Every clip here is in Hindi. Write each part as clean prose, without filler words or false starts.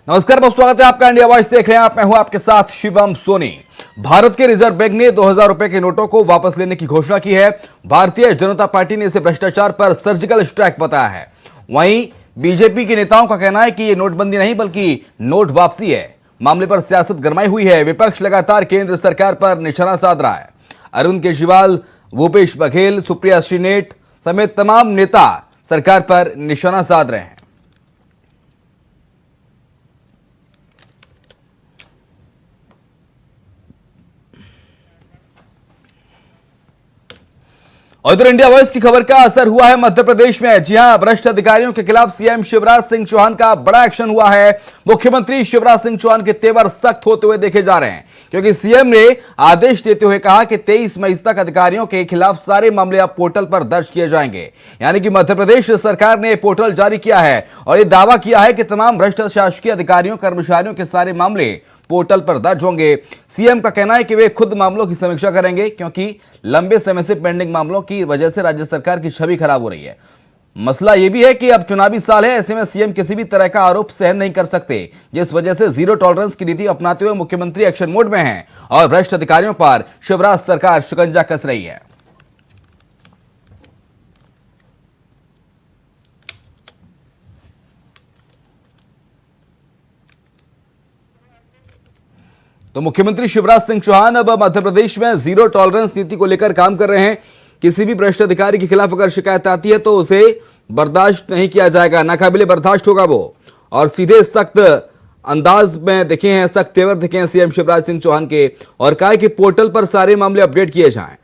नमस्कार बहुत स्वागत है आपका। इंडिया वॉइस देख रहे हैं आप, मैं हूं आपके साथ शिवम सोनी। भारत के रिजर्व बैंक ने 2000 रुपए के नोटों को वापस लेने की घोषणा की है। भारतीय जनता पार्टी ने इसे भ्रष्टाचार पर सर्जिकल स्ट्राइक बताया है। वहीं बीजेपी के नेताओं का कहना है कि यह नोटबंदी नहीं बल्कि नोट वापसी है। मामले पर सियासत गरमाई हुई है। विपक्ष लगातार केंद्र सरकार पर निशाना साध रहा है। अरविंद केजरीवाल, भूपेश बघेल, सुप्रिया श्रीनेट समेत तमाम नेता सरकार पर निशाना साध रहे हैं। और इधर इंडिया वॉइस की खबर का असर हुआ है मध्य प्रदेश में। जी हां, भ्रष्ट अधिकारियों के खिलाफ सीएम शिवराज सिंह चौहान का बड़ा एक्शन हुआ है। मुख्यमंत्री शिवराज सिंह चौहान के तेवर सख्त होते हुए देखे जा रहे हैं, क्योंकि सीएम ने आदेश देते हुए कहा कि 23 मई तक अधिकारियों के खिलाफ सारे मामले अब पोर्टल पर दर्ज किए जाएंगे। यानी कि मध्य प्रदेश सरकार ने पोर्टल जारी किया है और यह दावा किया है कि तमाम भ्रष्ट शासकीय अधिकारियों कर्मचारियों के सारे मामले पोर्टल पर दर्ज होंगे। सीएम का कहना है कि वे खुद मामलों की समीक्षा करेंगे, क्योंकि लंबे समय से पेंडिंग मामलों की वजह से राज्य सरकार की छवि खराब हो रही है। मसला यह भी है कि अब चुनावी साल है, ऐसे में सीएम किसी भी तरह का आरोप सहन नहीं कर सकते, जिस वजह से जीरो टॉलरेंस की नीति अपनाते हुए मुख्यमंत्री एक्शन मोड में हैं और भ्रष्ट अधिकारियों पर शिवराज सरकार शिकंजा कस रही है। तो मुख्यमंत्री शिवराज सिंह चौहान अब मध्य प्रदेश में जीरो टॉलरेंस नीति को लेकर काम कर रहे हैं। किसी भी भ्रष्ट अधिकारी के खिलाफ अगर शिकायत आती है तो उसे बर्दाश्त नहीं किया जाएगा, नाकाबिले बर्दाश्त होगा वो। और सीधे सख्त अंदाज में दिखे हैं, सख्त तेवर दिखे हैं सीएम शिवराज सिंह चौहान के, और कहा कि पोर्टल पर सारे मामले अपडेट किए जाएं।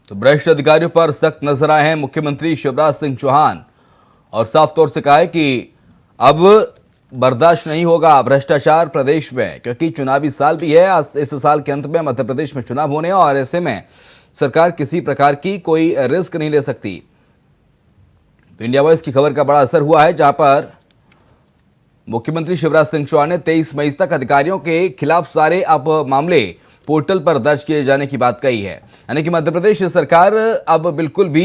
तो भ्रष्ट अधिकारियों पर सख्त नजर आए हैं मुख्यमंत्री शिवराज सिंह चौहान, और साफ तौर से कहा है कि अब बर्दाश्त नहीं होगा भ्रष्टाचार प्रदेश में, क्योंकि चुनावी साल भी है। इस साल के अंत में मध्य प्रदेश में चुनाव होने हैं और ऐसे में सरकार किसी प्रकार की कोई रिस्क नहीं ले सकती। तो इंडिया वॉइस की खबर का बड़ा असर हुआ है, जहां पर मुख्यमंत्री शिवराज सिंह चौहान ने 23 मई तक अधिकारियों के खिलाफ सारे अब मामले पोर्टल पर दर्ज किए जाने की बात कही है। यानी कि मध्य प्रदेश सरकार अब बिल्कुल भी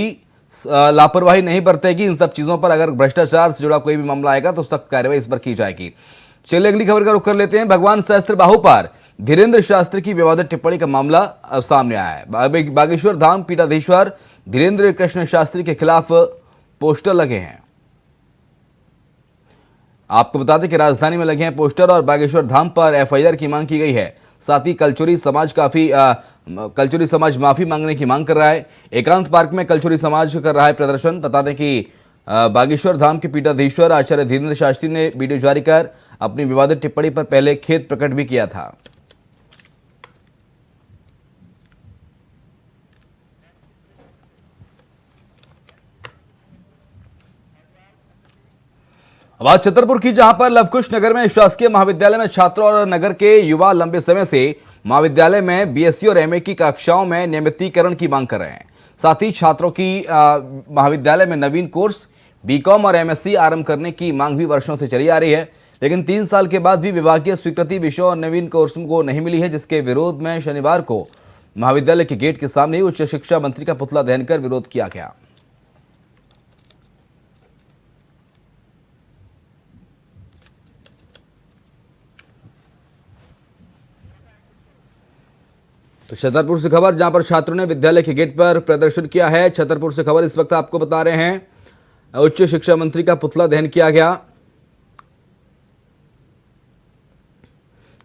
लापरवाही नहीं बरतेगी इन सब चीजों पर। अगर भ्रष्टाचार से जुड़ा कोई भी मामला आएगा तो सख्त कार्रवाई इस पर की जाएगी। चलिए अगली खबर का रुख कर लेते हैं। भगवान सहस्त्रबाहु पर धीरेन्द्र शास्त्री की विवादित टिप्पणी का मामला अब सामने आया है। बागेश्वर धाम पीठाधीश्वर धीरेन्द्र कृष्ण शास्त्री के खिलाफ पोस्टर लगे हैं। आपको बता दें कि राजधानी में लगे हैं पोस्टर और बागेश्वर धाम पर एफआईआर की मांग की गई है। साथ ही कलचुरी समाज माफी मांगने की मांग कर रहा है। एकांत पार्क में कलचुरी समाज कर रहा है प्रदर्शन। बता दें कि बागेश्वर धाम के पीठाधीश्वर आचार्य धीरेन्द्र शास्त्री ने वीडियो जारी कर अपनी विवादित टिप्पणी पर पहले खेद प्रकट भी किया था। अब आज छतरपुर की, जहां पर लवकुश नगर में शासकीय महाविद्यालय में छात्रों और नगर के युवा लंबे समय से महाविद्यालय में बीएससी और एमए की कक्षाओं में नियमितीकरण की मांग कर रहे हैं। साथ ही छात्रों की महाविद्यालय में नवीन कोर्स बीकॉम और एमएससी आरंभ करने की मांग भी वर्षों से चली आ रही है, लेकिन 3 साल के बाद भी विभागीय स्वीकृति विषयों और नवीन कोर्सों को नहीं मिली है, जिसके विरोध में शनिवार को महाविद्यालय के गेट के सामने उच्च शिक्षा मंत्री का पुतला दहन कर विरोध किया गया। तो छतरपुर से खबर, जहां पर छात्रों ने विद्यालय के गेट पर प्रदर्शन किया है। छतरपुर से खबर इस वक्त आपको बता रहे हैं, उच्च शिक्षा मंत्री का पुतला दहन किया गया।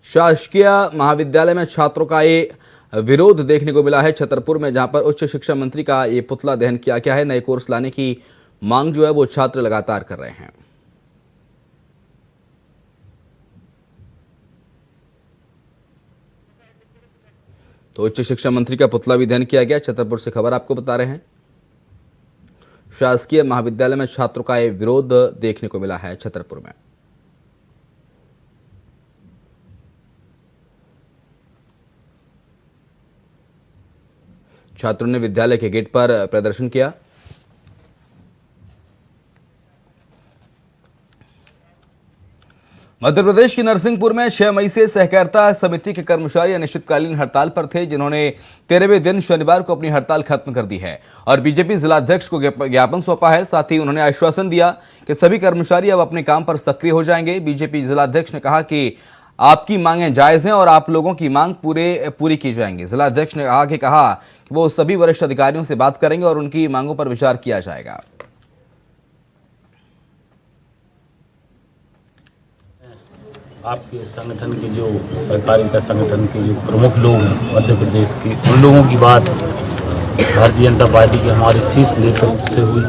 शासकीय महाविद्यालय में छात्रों का ये विरोध देखने को मिला है छतरपुर में, जहां पर उच्च शिक्षा मंत्री का ये पुतला दहन किया गया है। नए कोर्स लाने की मांग जो है वो छात्र लगातार कर रहे हैं। तो उच्च शिक्षा मंत्री का पुतला भी दहन किया गया। छतरपुर से खबर आपको बता रहे हैं, शासकीय महाविद्यालय में छात्रों का यह विरोध देखने को मिला है छतरपुर में। छात्रों ने विद्यालय के गेट पर प्रदर्शन किया। मध्य प्रदेश के नरसिंहपुर में 6 मई से सहकारिता समिति के कर्मचारी अनिश्चितकालीन हड़ताल पर थे, जिन्होंने 13वें दिन शनिवार को अपनी हड़ताल खत्म कर दी है और बीजेपी जिलाध्यक्ष को ज्ञापन सौंपा है। साथ ही उन्होंने आश्वासन दिया कि सभी कर्मचारी अब अपने काम पर सक्रिय हो जाएंगे। बीजेपी जिलाध्यक्ष ने कहा कि आपकी मांगें जायज हैं और आप लोगों की मांग पूरी की जाएंगी। जिलाध्यक्ष ने आगे कहा कि वो सभी वरिष्ठ अधिकारियों से बात करेंगे और उनकी मांगों पर विचार किया जाएगा। आपके संगठन के जो सहकारिता संगठन के जो प्रमुख लोग हैं मध्य प्रदेश के, उन लोगों की बात भारतीय जनता पार्टी के हमारे शीर्ष नेतृत्व से हुई।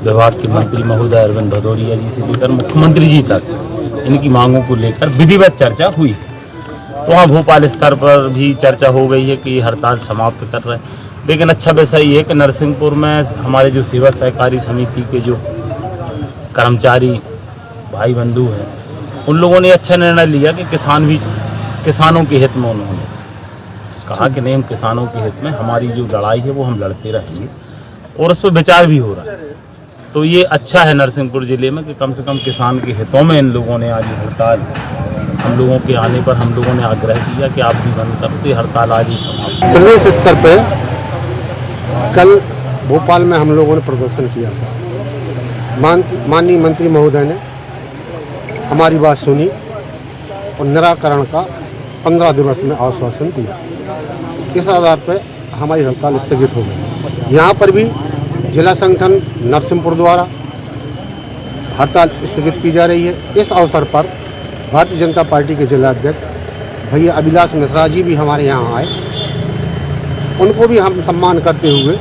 विभाग के मंत्री महोदय अरविंद भदौरिया जी से लेकर मुख्यमंत्री जी तक इनकी मांगों को लेकर विधिवत चर्चा हुई। तो वहाँ भोपाल स्तर पर भी चर्चा हो गई है कि ये हड़ताल समाप्त कर रहे हैं। लेकिन अच्छा विषय ये है कि नरसिंहपुर में हमारे जो सेवा सहकारी समिति के जो कर्मचारी भाई बंधु हैं, उन लोगों ने अच्छा निर्णय लिया कि किसानों के हित में उन्होंने कहा कि नहीं, हम किसानों के हित में हमारी जो लड़ाई है वो हम लड़ते रहेंगे और उस पर विचार भी हो रहा है। तो ये अच्छा है नरसिंहपुर जिले में कि कम से कम किसान के हितों में इन लोगों ने आज हड़ताल, हम लोगों के आने पर हम लोगों ने आग्रह किया कि आप भी बंद करो, तो ये हड़ताल आज ही समाप्त। प्रदेश स्तर पर कल भोपाल में हम लोगों ने प्रदर्शन किया था। माननीय मंत्री महोदय ने हमारी बात सुनी और निराकरण का 15 दिवस में आश्वासन दिया। इस आधार पर हमारी हड़ताल स्थगित हो गई। यहाँ पर भी जिला संगठन नरसिंहपुर द्वारा हड़ताल स्थगित की जा रही है। इस अवसर पर भारतीय जनता पार्टी के जिला अध्यक्ष भैया अभिलाष मिश्रा जी भी हमारे यहाँ आए। उनको भी हम सम्मान करते हुए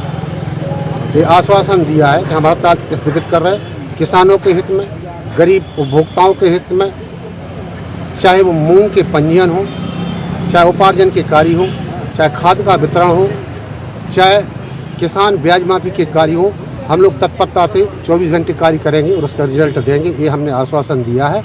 ये आश्वासन दिया है कि हम हड़ताल स्थगित कर रहे हैं किसानों के हित में, गरीब उपभोक्ताओं के हित में, चाहे वो मूंग के पंजीयन हो, चाहे उपार्जन के कार्य हो, चाहे खाद का वितरण हो, चाहे किसान ब्याज माफी के कार्य हो, हम लोग तत्परता से 24 घंटे कार्य करेंगे और उसका रिजल्ट देंगे, ये हमने आश्वासन दिया है।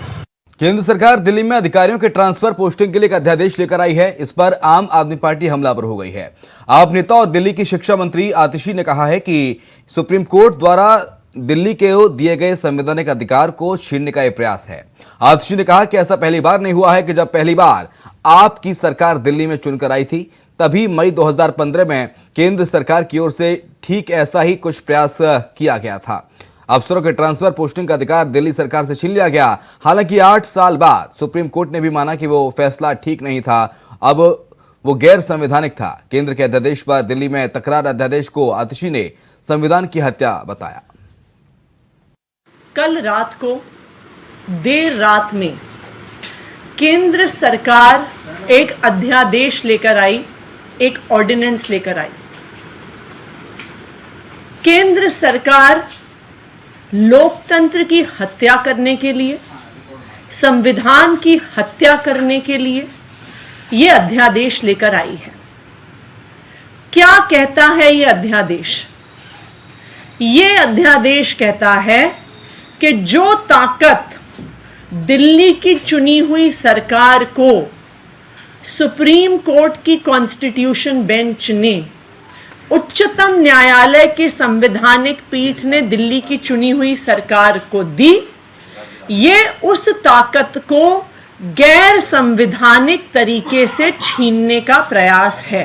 केंद्र सरकार दिल्ली में अधिकारियों के ट्रांसफर पोस्टिंग के लिए एक अध्यादेश लेकर आई है। इस पर आम आदमी पार्टी हमलावर हो गई है। आप नेता और दिल्ली की शिक्षा मंत्री आतिशी ने कहा है कि सुप्रीम कोर्ट द्वारा दिल्ली के दिए गए संवैधानिक अधिकार को छीनने का यह प्रयास है। आतिशी ने कहा कि ऐसा पहली बार नहीं हुआ है कि जब पहली बार आपकी सरकार दिल्ली में चुनकर आई थी, तभी मई 2015 में केंद्र सरकार की ओर से ठीक ऐसा ही कुछ प्रयास किया गया था। अफसरों के ट्रांसफर पोस्टिंग का अधिकार दिल्ली सरकार से छीन लिया गया। हालांकि 8 साल बाद सुप्रीम कोर्ट ने भी माना कि वो फैसला ठीक नहीं था, अब वो गैर संवैधानिक था। केंद्र के अध्यादेश पर दिल्ली में तकरार अध्यादेश को आतिशी ने संविधान की हत्या बताया। कल रात को देर रात में केंद्र सरकार एक अध्यादेश लेकर आई, एक ऑर्डिनेंस लेकर आई। केंद्र सरकार लोकतंत्र की हत्या करने के लिए, संविधान की हत्या करने के लिए यह अध्यादेश लेकर आई है। क्या कहता है यह अध्यादेश? यह अध्यादेश कहता है कि जो ताकत दिल्ली की चुनी हुई सरकार को सुप्रीम कोर्ट की कॉन्स्टिट्यूशन बेंच ने, उच्चतम न्यायालय के संवैधानिक पीठ ने दिल्ली की चुनी हुई सरकार को दी, ये उस ताकत को गैर संवैधानिक तरीके से छीनने का प्रयास है।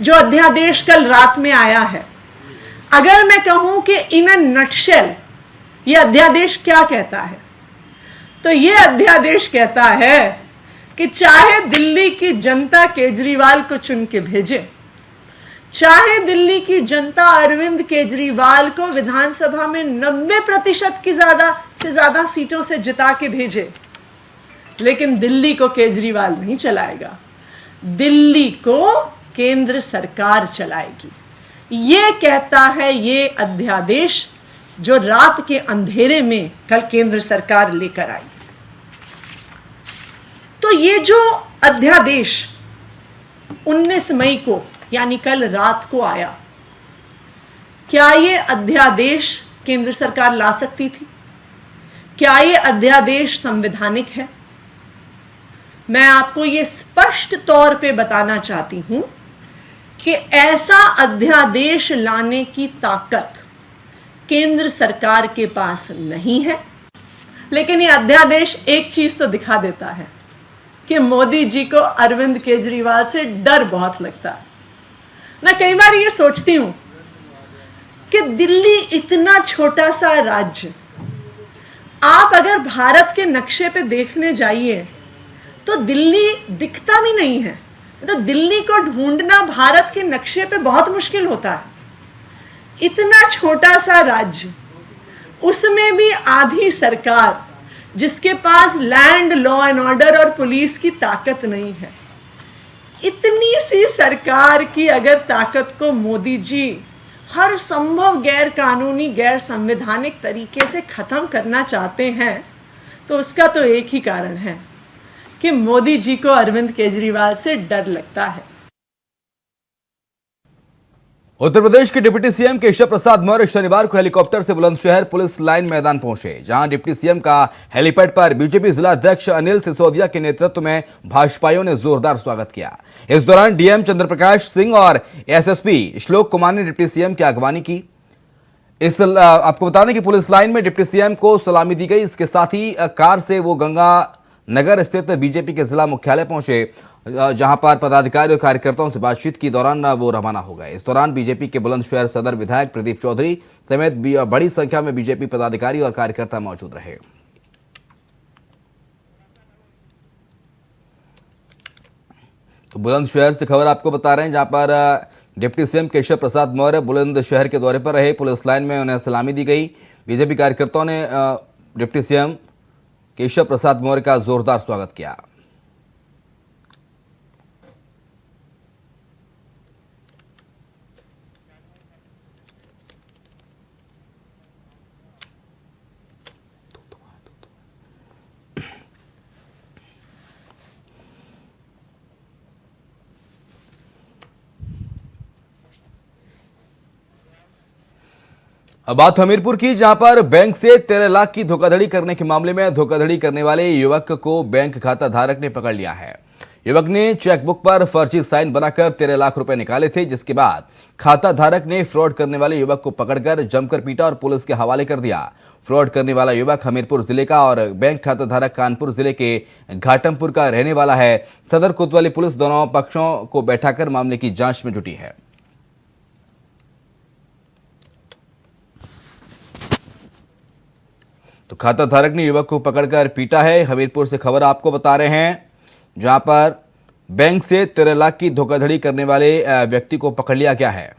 जो अध्यादेश कल रात में आया है, अगर मैं कहूं कि इन अ नटशेल यह अध्यादेश क्या कहता है, तो यह अध्यादेश कहता है कि चाहे दिल्ली की जनता केजरीवाल को चुन के भेजे, चाहे दिल्ली की जनता अरविंद केजरीवाल को विधानसभा में 90% की ज्यादा सीटों से जिता के भेजे, लेकिन दिल्ली को केजरीवाल नहीं चलाएगा, दिल्ली को केंद्र सरकार चलाएगी। ये कहता है ये अध्यादेश जो रात के अंधेरे में कल केंद्र सरकार लेकर आई। तो ये जो अध्यादेश 19 मई को यानी कल रात को आया, क्या ये अध्यादेश केंद्र सरकार ला सकती थी? क्या ये अध्यादेश संवैधानिक है? मैं आपको ये स्पष्ट तौर पे बताना चाहती हूं कि ऐसा अध्यादेश लाने की ताकत केंद्र सरकार के पास नहीं है। लेकिन ये अध्यादेश एक चीज तो दिखा देता है कि मोदी जी को अरविंद केजरीवाल से डर बहुत लगता है। मैं कई बार ये सोचती हूं कि दिल्ली इतना छोटा सा राज्य, आप अगर भारत के नक्शे पे देखने जाइए तो दिल्ली दिखता भी नहीं है। तो दिल्ली को ढूंढना भारत के नक्शे पे बहुत मुश्किल होता है। इतना छोटा सा राज्य, उसमें भी आधी सरकार, जिसके पास लैंड, लॉ एंड ऑर्डर और पुलिस की ताकत नहीं है। इतनी सी सरकार की अगर ताकत को मोदी जी हर संभव गैर कानूनी, गैर संवैधानिक तरीके से खत्म करना चाहते हैं, तो उसका तो एक ही कारण है कि मोदी जी को अरविंद केजरीवाल से डर लगता है। उत्तर प्रदेश के डिप्टी सीएम केशव प्रसाद मौर्य शनिवार को हेलीकॉप्टर से बुलंदशहर पुलिस लाइन मैदान पहुंचे, जहां डिप्टी सीएम का हेलीपैड पर बीजेपी जिला अध्यक्ष अनिल सिसोदिया के नेतृत्व में भाजपाइयों ने जोरदार स्वागत किया। इस दौरान डीएम चंद्रप्रकाश सिंह और एसएसपी श्लोक कुमार ने डिप्टी सीएम की अगवानी की। आपको बता दें कि पुलिस लाइन में डिप्टी सीएम को सलामी दी गई। इसके साथ ही कार से वो गंगा नगर स्थित बीजेपी के जिला मुख्यालय पहुंचे, जहां पर पदाधिकारी और कार्यकर्ताओं से बातचीत के दौरान वो रवाना हो गए। इस दौरान बीजेपी के बुलंदशहर सदर विधायक प्रदीप चौधरी समेत बड़ी संख्या में बीजेपी पदाधिकारी और कार्यकर्ता मौजूद रहे। तो बुलंदशहर से खबर आपको बता रहे हैं, जहां पर डिप्टी सीएम केशव प्रसाद मौर्य बुलंदशहर के दौरे पर रहे। पुलिस लाइन में उन्हें सलामी दी गई। बीजेपी कार्यकर्ताओं ने डिप्टी सीएम केशव प्रसाद मौर्य का जोरदार स्वागत किया। अब बात हमीरपुर की, जहां पर बैंक से 13 लाख की धोखाधड़ी करने के मामले में धोखाधड़ी करने वाले युवक को बैंक खाता धारक ने पकड़ लिया है। युवक ने चेकबुक पर फर्जी साइन बनाकर 13 लाख रुपए निकाले थे, जिसके बाद खाता धारक ने फ्रॉड करने वाले युवक को पकड़कर जमकर पीटा और पुलिस के हवाले कर दिया। फ्रॉड करने वाला युवक हमीरपुर जिले का और बैंक खाता धारक कानपुर जिले के घाटमपुर का रहने वाला है। सदर कोतवाली पुलिस दोनों पक्षों को बैठाकर मामले की जांच में जुटी है। तो खाता धारक ने युवक को पकड़कर पीटा है। हमीरपुर से खबर आपको बता रहे हैं, जहां पर बैंक से 13 लाख की धोखाधड़ी करने वाले व्यक्ति को पकड़ लिया गया है।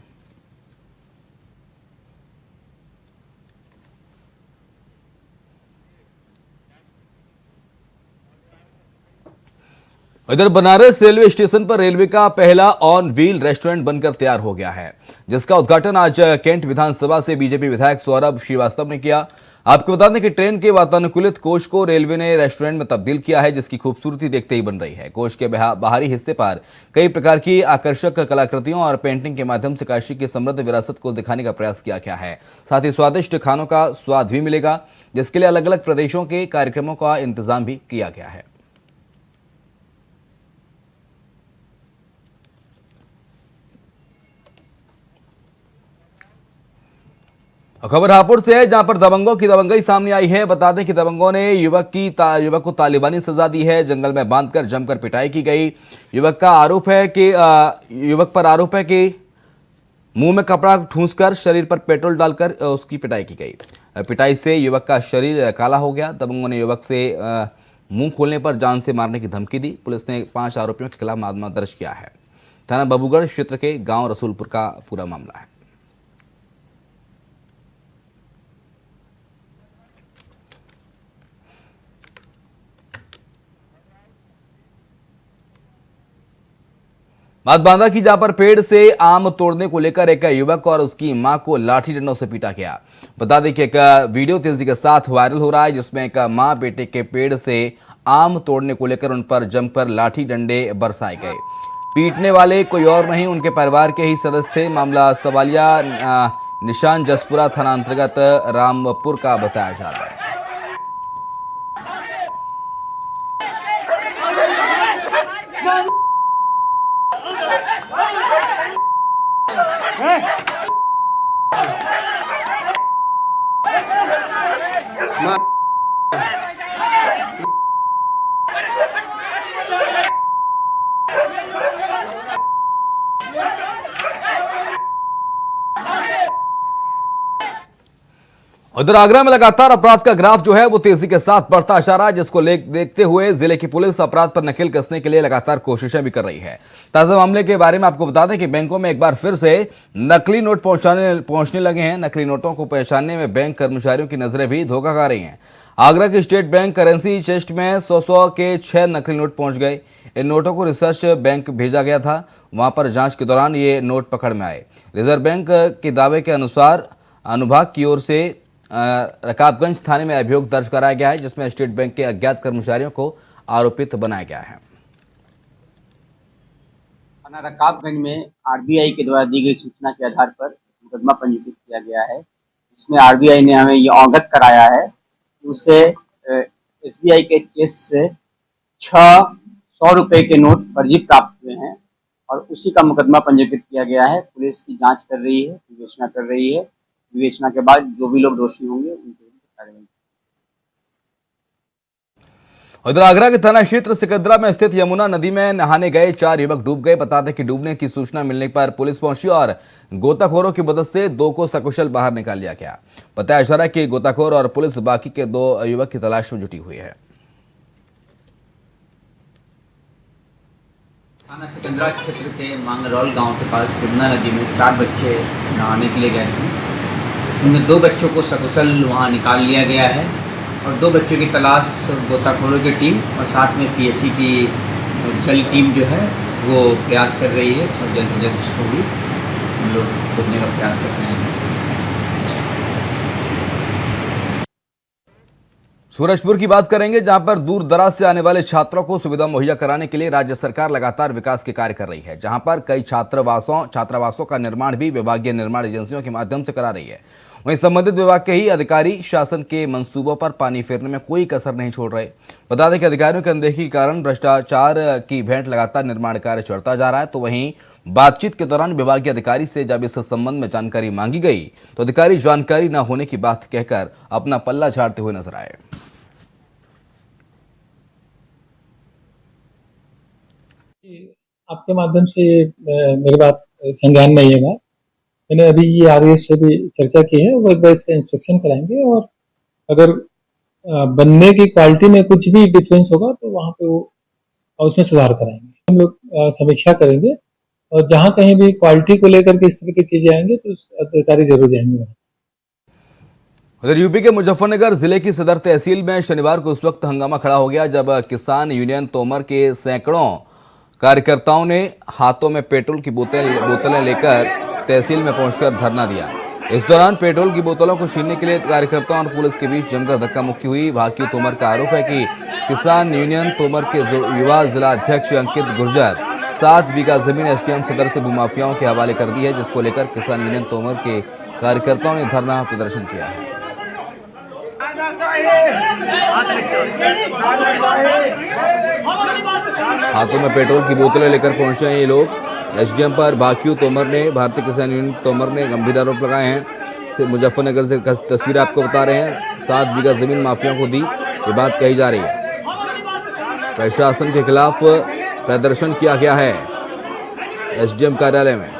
इधर बनारस रेलवे स्टेशन पर रेलवे का पहला ऑन व्हील रेस्टोरेंट बनकर तैयार हो गया है, जिसका उद्घाटन आज कैंट विधानसभा से बीजेपी विधायक सौरभ श्रीवास्तव ने किया। आपको बता दें कि ट्रेन के वातानुकूलित कोच को रेलवे ने रेस्टोरेंट में तब्दील किया है, जिसकी खूबसूरती देखते ही बन रही है। कोच के बाहरी हिस्से पर कई प्रकार की आकर्षक कलाकृतियों और पेंटिंग के माध्यम से काशी की समृद्ध विरासत को दिखाने का प्रयास किया गया है। साथ ही स्वादिष्ट खानों का स्वाद भी मिलेगा, जिसके लिए अलग अलग प्रदेशों के कार्यक्रमों का इंतजाम भी किया गया है। खबर हापुड़ से है, जहां पर दबंगों की दबंगई सामने आई है। बता दें कि दबंगों ने युवक को तालिबानी सजा दी है। जंगल में बांधकर जमकर पिटाई की गई। युवक पर आरोप है कि मुंह में कपड़ा ठूंसकर शरीर पर पेट्रोल डालकर उसकी पिटाई की गई। पिटाई से युवक का शरीर काला हो गया। दबंगों ने युवक से मुंह खोलने पर जान से मारने की धमकी दी। पुलिस ने 5 आरोपियों के खिलाफ मामला दर्ज किया है। थाना बबूगढ़ क्षेत्र के गांव रसूलपुर का पूरा मामला है। बात बांदा की, जहां पर पेड़ से आम तोड़ने को लेकर एक युवक और उसकी मां को लाठी डंडों से पीटा गया। बता दें कि एक वीडियो तेजी के साथ वायरल हो रहा है, जिसमें एक मां बेटे के पेड़ से आम तोड़ने को लेकर उन पर जमकर लाठी डंडे बरसाए गए। पीटने वाले कोई और नहीं, उनके परिवार के ही सदस्य थे। मामला सवालिया निशान जसपुरा थाना अंतर्गत रामपुर का बताया जा रहा है। उधर आगरा में लगातार अपराध का ग्राफ जो है वो तेजी के साथ बढ़ता जा रहा है, जिसको देखते हुए जिले की पुलिस अपराध पर नकेल कसने के लिए लगातार कोशिशें भी कर रही है। ताजा मामले के बारे में आपको बता दें कि बैंकों में एक बार फिर से नकली नोट पहुंचने लगे हैं। नकली नोटों को पहचानने में बैंक कर्मचारियों की नजरें भी धोखा खा रही हैं। आगरा की स्टेट बैंक करेंसी चेस्ट में 100 के 6 नकली नोट पहुंच गए। इन नोटों को रिसर्च बैंक भेजा गया था, वहां पर जांच के दौरान ये नोट पकड़ में आए। रिजर्व बैंक के दावे के अनुसार अनुभाग की ओर से रकाबगंज थाने में अभियोग दर्ज कराया गया है, जिसमें स्टेट बैंक के अज्ञात कर्मचारियों को आरोपित बनाया गया है। थाना रकाबगंज में आरबीआई के द्वारा दी गई सूचना के आधार पर मुकदमा पंजीकृत किया गया है। इसमें आरबीआई ने हमें ये अवगत कराया है कि उसे एसबीआई के केस से 600 रुपए के नोट फर्जी प्राप्त हुए हैं और उसी का मुकदमा पंजीकृत किया गया है। पुलिस की जांच कर रही है, विवेचना कर रही है। विवेचना के बाद जो भी लोग दोषी होंगे उनके कार्रवाई। उधर आगरा के थाना क्षेत्र सिकंदरा में स्थित यमुना नदी में नहाने गए 4 युवक डूब गए। बता दें कि डूबने की सूचना मिलने पर पुलिस पहुंची और गोताखोरों की मदद से 2 को सकुशल बाहर निकाल लिया गया। बताया जा रहा है कि गोताखोर और पुलिस बाकी के 2 युवक की तलाश में जुटी हुई है। थाना सिकंदरा क्षेत्र के मांगरौल गांव के पास यमुना नदी में 4 बच्चे नहाने के लिए गए थे। उनमें 2 बच्चों को सकुशल वहां निकाल लिया गया है और 2 बच्चों की तलाश गोताखोरों की टीम और साथ में पीएससी की जल टीम जो है वो प्रयास कर रही है और जल्द से जल्द उसको भी हम लोग खोजने का प्रयास कर रहे हैं। सूरजपुर की बात करेंगे, जहां पर दूर दराज से आने वाले छात्रों को सुविधा मुहैया कराने के लिए राज्य सरकार लगातार विकास के कार्य कर रही है। जहां पर कई छात्रावासों का निर्माण भी विभागीय निर्माण एजेंसियों के माध्यम से करा रही है। वहीं संबंधित विभाग के ही अधिकारी शासन के मंसूबों पर पानी फेरने में कोई कसर नहीं छोड़ रहे। बता दें कि अधिकारियों की अनदेखी के कारण भ्रष्टाचार की भेंट लगातार निर्माण कार्य चढ़ता जा रहा है। तो वहीं बातचीत के दौरान विभागीय अधिकारी से जब इस संबंध में जानकारी मांगी गई तो अधिकारी जानकारी न होने की बात कहकर अपना पल्ला झाड़ते हुए नजर आए। आपके माध्यम से मेरी बात संज्ञान में आइएगा। मैंने अभी ये आरएस से भी चर्चा की है, वो एक बार इसका इंस्पेक्शन कराएंगे और अगर बनने की क्वालिटी में कुछ भी डिफरेंस होगा तो वहाँ पे वो उसमें सुधार कराएंगे। हम लोग समीक्षा करेंगे और जहाँ कहीं भी क्वालिटी को लेकर के इस तरह की चीजें आएंगे तो अधिकारी जरूर जाएंगे। उधर यूपी के मुजफ्फरनगर जिले की सदर तहसील में शनिवार को उस वक्त हंगामा खड़ा हो गया जब किसान यूनियन तोमर के सैकड़ों कार्यकर्ताओं ने हाथों में पेट्रोल की बोतलें लेकर तहसील में पहुंचकर धरना दिया। इस दौरान पेट्रोल की बोतलों को छीनने के लिए कार्यकर्ताओं और पुलिस के बीच जमकर धक्का मुक्की हुई। भाकियू तोमर का आरोप है कि किसान यूनियन तोमर के युवा जिला अध्यक्ष अंकित गुर्जर 7 बीघा जमीन एसडीएम सदर से भूमाफियाओं के हवाले कर दी है, जिसको लेकर किसान यूनियन तोमर के कार्यकर्ताओं ने धरना प्रदर्शन किया है। हाथों में पेट्रोल की बोतलें लेकर पहुंचे हैं ये लोग। एसडीएम पर भाकियू तोमर ने, भारतीय किसान यूनियन तोमर ने गंभीर आरोप लगाए हैं। मुजफ्फरनगर से तस्वीर आपको बता रहे हैं। 7 बीघा जमीन माफियाओं को दी, ये बात कही जा रही है। प्रशासन के खिलाफ प्रदर्शन किया गया है एसडीएम कार्यालय में।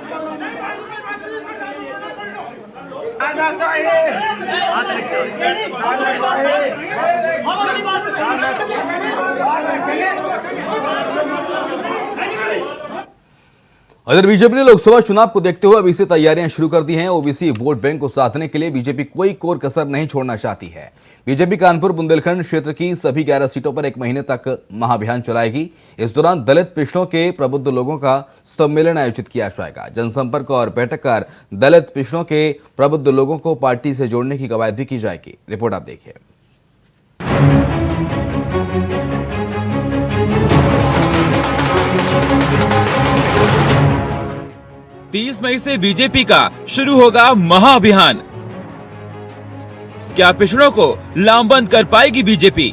उधर बीजेपी ने लोकसभा चुनाव को देखते हुए अभी से तैयारियां शुरू कर दी हैं। ओबीसी वोट बैंक को साधने के लिए बीजेपी कोई कोर कसर नहीं छोड़ना चाहती है। बीजेपी कानपुर बुंदेलखंड क्षेत्र की सभी 11 सीटों पर 1 महीने तक महाअभियान चलाएगी। इस दौरान दलित पिछड़ों के प्रबुद्ध लोगों का सम्मेलन आयोजित किया जाएगा। जनसंपर्क और बैठक कर दलित पिछड़ों के प्रबुद्ध लोगों को पार्टी से जोड़ने की कवायद भी की जाएगी। रिपोर्ट आप देखिए। 30 मई से बीजेपी का शुरू होगा महाअभियान। क्या पिछड़ों को लामबंद कर पाएगी बीजेपी?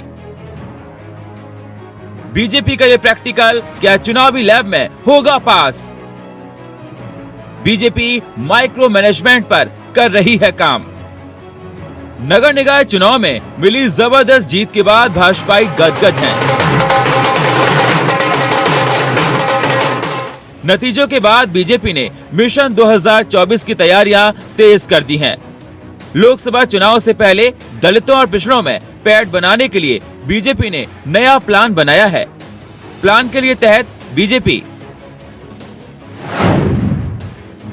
बीजेपी का ये प्रैक्टिकल क्या चुनावी लैब में होगा पास? बीजेपी माइक्रो मैनेजमेंट पर कर रही है काम। नगर निकाय चुनाव में मिली जबरदस्त जीत के बाद भाजपाई गदगद हैं। नतीजों के बाद बीजेपी ने मिशन 2024 की तैयारियां तेज कर दी हैं। लोकसभा चुनाव से पहले दलितों और पिछड़ों में पैठ बनाने के लिए बीजेपी ने नया प्लान बनाया है। प्लान के लिए तहत बीजेपी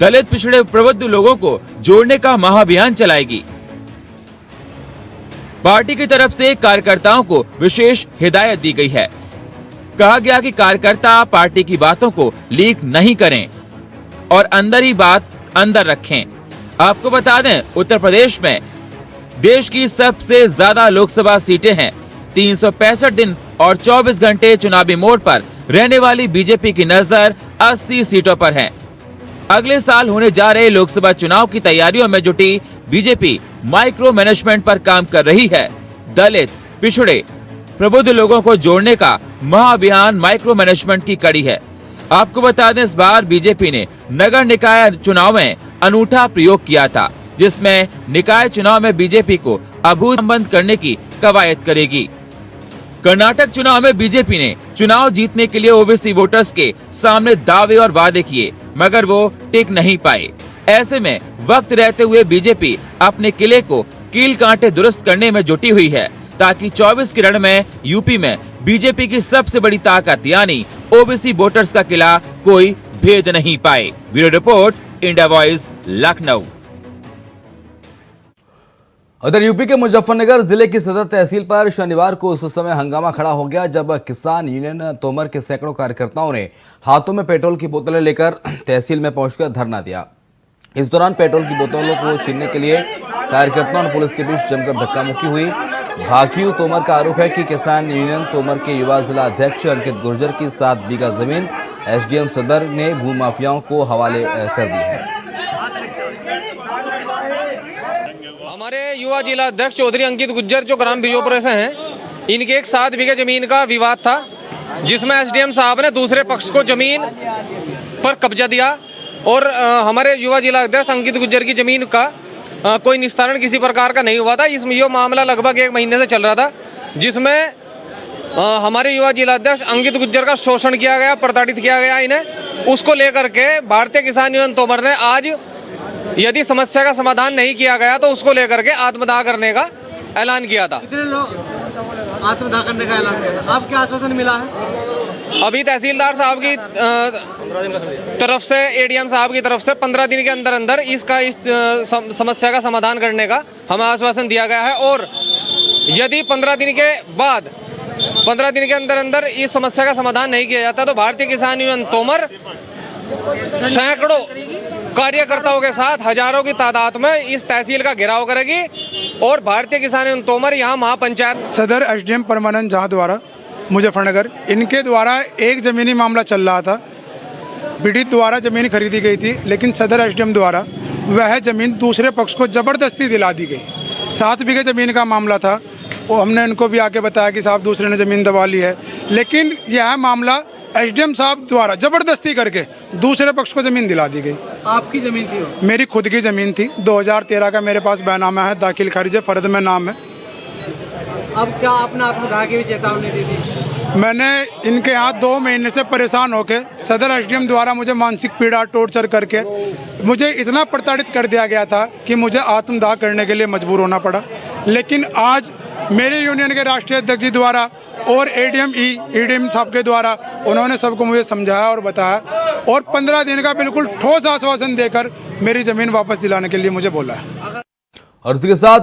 दलित पिछड़े प्रबुद्ध लोगों को जोड़ने का महाअभियान चलाएगी। पार्टी की तरफ से कार्यकर्ताओं को विशेष हिदायत दी गई है। कहा गया कि कार्यकर्ता पार्टी की बातों को लीक नहीं करें और अंदर ही बात अंदर रखें। आपको बता दें, उत्तर प्रदेश में देश की सबसे ज्यादा लोकसभा सीटें हैं। 365 दिन और 24 घंटे चुनावी मोड पर रहने वाली बीजेपी की नजर 80 सीटों पर है। अगले साल होने जा रहे लोकसभा चुनाव की तैयारियों में जुटी बीजेपी माइक्रो मैनेजमेंट पर काम कर रही है। दलित, पिछड़े, प्रबुद्ध लोगों को जोड़ने का महाअभियान माइक्रो मैनेजमेंट की कड़ी है। आपको बता दें, इस बार बीजेपी ने नगर निकाय चुनाव में अनूठा प्रयोग किया था, जिसमें निकाय चुनाव में बीजेपी को अभूतपूर्व करने की कवायद करेगी। कर्नाटक चुनाव में बीजेपी ने चुनाव जीतने के लिए ओबीसी वोटर्स के सामने दावे और वादे किए, मगर वो टिक नहीं पाए। ऐसे में वक्त रहते हुए बीजेपी अपने किले को कील कांटे दुरुस्त करने में जुटी हुई है, ताकि 24 के रण में यूपी में बीजेपी की सबसे बड़ी ताकत यानी ओबीसी वोटर्स का किला कोई भेद नहीं पाए। Bureau report, India voice, Lucknow. उधर यूपी के मुजफ्फरनगर जिले की सदर तहसील पर शनिवार को उस समय हंगामा खड़ा हो गया जब किसान यूनियन तोमर के सैकड़ों कार्यकर्ताओं ने हाथों में पेट्रोल की बोतलें लेकर तहसील में पहुंचकर धरना दिया। इस दौरान पेट्रोल की बोतलों को छीनने के लिए कार्यकर्ताओं और पुलिस के बीच जमकर धक्का मुक्की हुई। भाकियू तोमर का आरोप है कि किसान यूनियन तोमर के युवा जिला अध्यक्ष अंकित गुर्जर की 7 बीघा जमीन एसडीएम सदर ने भूमाफियाओं को हवाले कर दी है। हमारे युवा जिला अध्यक्ष चौधरी अंकित गुर्जर जो ग्राम बिजोपुर से हैं, इनके एक 7 बीघे जमीन का विवाद था, जिसमें एसडीएम साहब ने दूसरे पक्ष को जमीन पर कब्जा दिया और हमारे युवा जिला अध्यक्ष अंकित गुर्जर की जमीन का कोई निस्तारण किसी प्रकार का नहीं हुआ था। इसमें ये मामला लगभग 1 महीने से चल रहा था, जिसमें हमारे युवा जिला अध्यक्ष अंकित गुर्जर का शोषण किया गया, प्रताड़ित किया गया इन्हें। उसको लेकर के भारतीय किसान यूनियन तोमर ने आज यदि समस्या का समाधान नहीं किया गया तो उसको लेकर के आत्मदाह करने का ऐलान किया था। कितने लोग आत्मदाह करने का ऐलान किया था? अब क्या आश्वासन मिला है? अभी तहसीलदार साहब की तरफ से, एडीएम साहब की तरफ से 15 दिन के अंदर अंदर इस समस्या का समाधान करने का हमें आश्वासन दिया गया है और यदि 15 दिन के बाद 15 दिन के अंदर अंदर इस समस्या का समाधान नहीं किया जाता तो भारतीय किसान यूनियन तोमर सैकड़ों कार्यकर्ताओं के साथ हजारों की तादाद में इस तहसील का घेराव करेगी और भारतीय किसान यूनियन तोमर यहाँ महापंचायत सदर एसडीएम परमानंद झा द्वारा मुजफ्फरनगर, इनके द्वारा एक ज़मीनी मामला चल रहा था। पीड़ित द्वारा ज़मीन खरीदी गई थी, लेकिन सदर एसडीएम द्वारा वह ज़मीन दूसरे पक्ष को ज़बरदस्ती दिला दी गई। 7 बीघे ज़मीन का मामला था। वो हमने इनको भी आके बताया कि साहब दूसरे ने ज़मीन दबा ली है, लेकिन यह मामला एसडीएम साहब द्वारा ज़बरदस्ती करके दूसरे पक्ष को ज़मीन दिला दी गई। आपकी ज़मीन थी वो? मेरी खुद की ज़मीन थी। 2013 का मेरे पास बैनामा है, दाखिल खारिज फर्द में नाम है। अब क्या आपने आत्मदाह की भी चेतावनी दी थी? मैंने इनके यहाँ 2 महीने से परेशान होके सदर एसडीएम द्वारा मुझे मानसिक पीड़ा, टॉर्चर करके मुझे इतना प्रताड़ित कर दिया गया था कि मुझे आत्मदाह करने के लिए मजबूर होना पड़ा। लेकिन आज मेरे यूनियन के राष्ट्रीय अध्यक्ष जी द्वारा और एडीएम साहब के द्वारा उन्होंने सबको मुझे समझाया और बताया और 15 दिन का बिल्कुल ठोस आश्वासन देकर मेरी ज़मीन वापस दिलाने के लिए मुझे बोला है। और इसके साथ